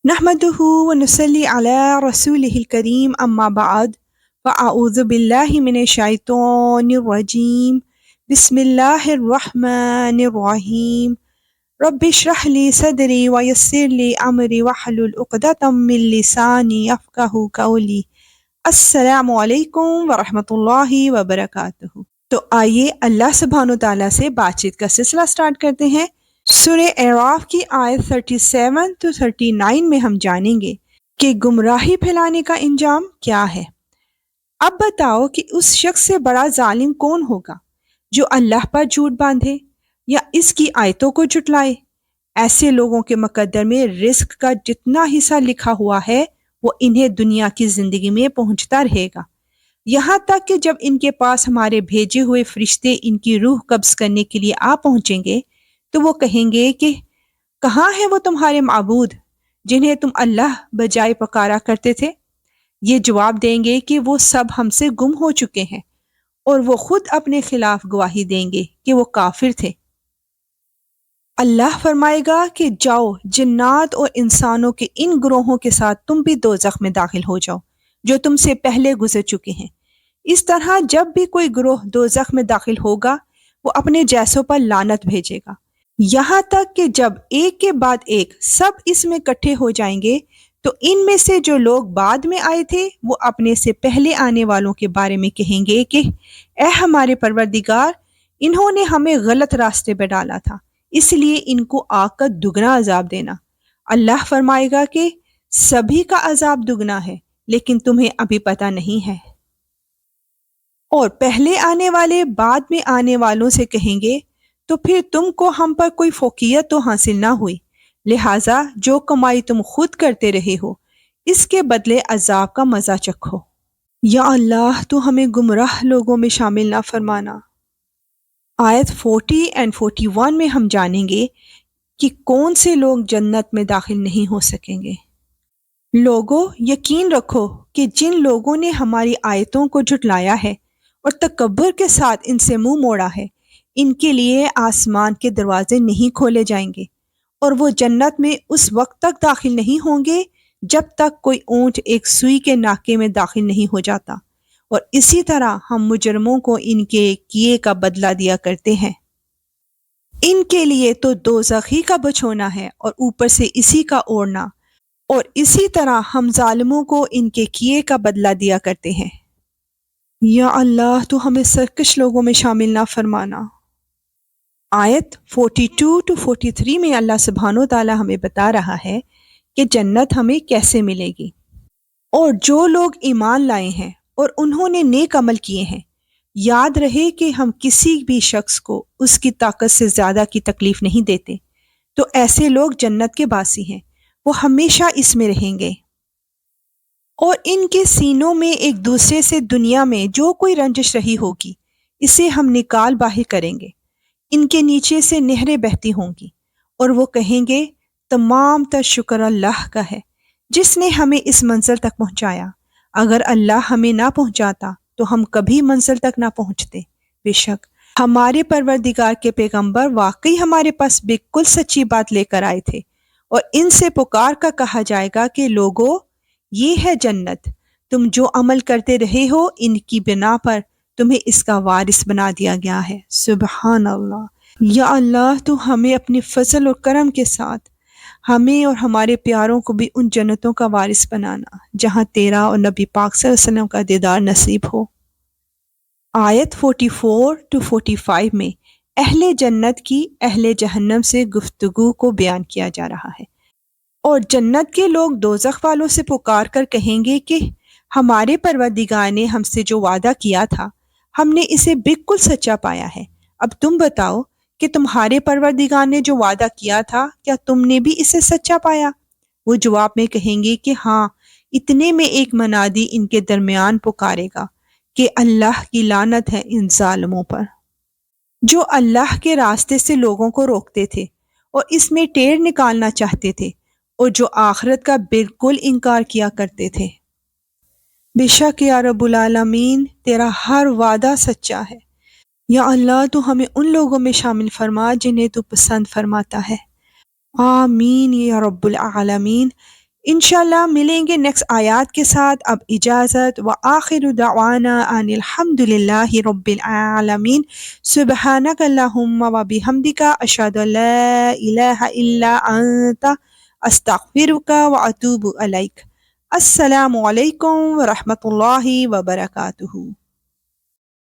نحمده ونصلي على رسوله الكريم أما بعد فأعوذ بالله من الشيطان الرجيم بسم الله الرحمن الرحيم رب اشرح لي صدري ويسر لي أمري واحلل عقدة من لساني يفقهوا قولي السلام علیکم ورحمۃ اللہ وبرکاتہ۔ تو آئیے اللہ سبحانہ و تعالیٰ سے بات چیت کا سلسلہ سٹارٹ کرتے ہیں۔ سورہ اعراف کی آیت 37 to 39 میں ہم جانیں گے کہ گمراہی پھیلانے کا انجام کیا ہے۔ اب بتاؤ کہ اس شخص سے بڑا ظالم کون ہوگا جو اللہ پر جھوٹ باندھے یا اس کی آیتوں کو جھٹلائے۔ ایسے لوگوں کے مقدر میں رزق کا جتنا حصہ لکھا ہوا ہے وہ انہیں دنیا کی زندگی میں پہنچتا رہے گا، یہاں تک کہ جب ان کے پاس ہمارے بھیجے ہوئے فرشتے ان کی روح قبض کرنے کے لیے آ پہنچیں گے تو وہ کہیں گے کہ کہاں ہیں وہ تمہارے معبود جنہیں تم اللہ بجائے پکارا کرتے تھے؟ یہ جواب دیں گے کہ وہ سب ہم سے گم ہو چکے ہیں، اور وہ خود اپنے خلاف گواہی دیں گے کہ وہ کافر تھے۔ اللہ فرمائے گا کہ جاؤ جنات اور انسانوں کے ان گروہوں کے ساتھ تم بھی دوزخ میں داخل ہو جاؤ جو تم سے پہلے گزر چکے ہیں۔ اس طرح جب بھی کوئی گروہ دوزخ میں داخل ہوگا وہ اپنے جیسوں پر لعنت بھیجے گا، یہاں تک کہ جب ایک کے بعد ایک سب اس میں اکٹھے ہو جائیں گے تو ان میں سے جو لوگ بعد میں آئے تھے وہ اپنے سے پہلے آنے والوں کے بارے میں کہیں گے کہ اے ہمارے پروردگار، انہوں نے ہمیں غلط راستے پہ ڈالا تھا، اس لیے ان کو آگ کا دگنا عذاب دینا۔ اللہ فرمائے گا کہ سبھی کا عذاب دگنا ہے لیکن تمہیں ابھی پتہ نہیں ہے۔ اور پہلے آنے والے بعد میں آنے والوں سے کہیں گے تو پھر تم کو ہم پر کوئی فوقیت تو حاصل نہ ہوئی، لہٰذا جو کمائی تم خود کرتے رہے ہو اس کے بدلے عذاب کا مزہ چکھو۔ یا اللہ تو ہمیں گمراہ لوگوں میں شامل نہ فرمانا۔ آیت 40 and 41 میں ہم جانیں گے کہ کون سے لوگ جنت میں داخل نہیں ہو سکیں گے۔ لوگوں یقین رکھو کہ جن لوگوں نے ہماری آیتوں کو جھٹلایا ہے اور تکبر کے ساتھ ان سے منہ موڑا ہے، ان کے لیے آسمان کے دروازے نہیں کھولے جائیں گے، اور وہ جنت میں اس وقت تک داخل نہیں ہوں گے جب تک کوئی اونٹ ایک سوئی کے ناکے میں داخل نہیں ہو جاتا، اور اسی طرح ہم مجرموں کو ان کے کیے کا بدلہ دیا کرتے ہیں۔ ان کے لیے تو دوزخ ہی کا بچھونا ہے اور اوپر سے اسی کا اوڑھنا، اور اسی طرح ہم ظالموں کو ان کے کیے کا بدلہ دیا کرتے ہیں۔ یا اللہ تو ہمیں سرکش لوگوں میں شامل نہ فرمانا۔ آیت 42 to 43 میں اللہ سبحانہ و تعالیٰ ہمیں بتا رہا ہے کہ جنت ہمیں کیسے ملے گی۔ اور جو لوگ ایمان لائے ہیں اور انہوں نے نیک عمل کیے ہیں، یاد رہے کہ ہم کسی بھی شخص کو اس کی طاقت سے زیادہ کی تکلیف نہیں دیتے، تو ایسے لوگ جنت کے باسی ہیں، وہ ہمیشہ اس میں رہیں گے۔ اور ان کے سینوں میں ایک دوسرے سے دنیا میں جو کوئی رنجش رہی ہوگی اسے ہم نکال باہر کریں گے۔ ان کے نیچے سے نہریں بہتی ہوں گی، اور وہ کہیں گے تمام تر شکر اللہ کا ہے جس نے ہمیں اس منزل تک پہنچایا، اگر اللہ ہمیں نہ پہنچاتا تو ہم کبھی منزل تک نہ پہنچتے۔ بے شک ہمارے پروردگار کے پیغمبر واقعی ہمارے پاس بالکل سچی بات لے کر آئے تھے، اور ان سے پکار کر کہا جائے گا کہ لوگو یہ ہے جنت، تم جو عمل کرتے رہے ہو ان کی بنا پر تمہیں اس کا وارث بنا دیا گیا ہے۔ سبحان اللہ۔ یا اللہ تو ہمیں اپنے فضل اور کرم کے ساتھ ہمیں اور ہمارے پیاروں کو بھی ان جنتوں کا وارث بنانا جہاں تیرا اور نبی پاک صلی اللہ علیہ وسلم کا دیدار نصیب ہو۔ آیت 44 to 45 میں اہل جنت کی اہل جہنم سے گفتگو کو بیان کیا جا رہا ہے، اور جنت کے لوگ دوزخ والوں سے پکار کر کہیں گے کہ ہمارے پروردگار نے ہم سے جو وعدہ کیا تھا ہم نے اسے بالکل سچا پایا ہے، اب تم بتاؤ کہ تمہارے پروردگار نے جو وعدہ کیا تھا کیا تم نے بھی اسے سچا پایا؟ وہ جواب میں کہیں گے کہ ہاں۔ اتنے میں ایک منادی ان کے درمیان پکارے گا کہ اللہ کی لعنت ہے ان ظالموں پر جو اللہ کے راستے سے لوگوں کو روکتے تھے اور اس میں ٹیڑھ نکالنا چاہتے تھے، اور جو آخرت کا بالکل انکار کیا کرتے تھے۔ بے شک یا رب العالمین تیرا ہر وعدہ سچا ہے۔ یا اللہ تو ہمیں ان لوگوں میں شامل فرما جنہیں تو پسند فرماتا ہے۔ آمین یا رب العالمین۔ انشاءاللہ ملیں گے نیکسٹ آیات کے ساتھ. اب اجازت. وآخر دعوانا ان الحمد للہ رب العالمین. سبحانک اللہم وبحمدک اشہد ان لا الہ الا انت استغفرک واتوب الیک. السلام علیکم ورحمۃ اللہ وبرکاتہ.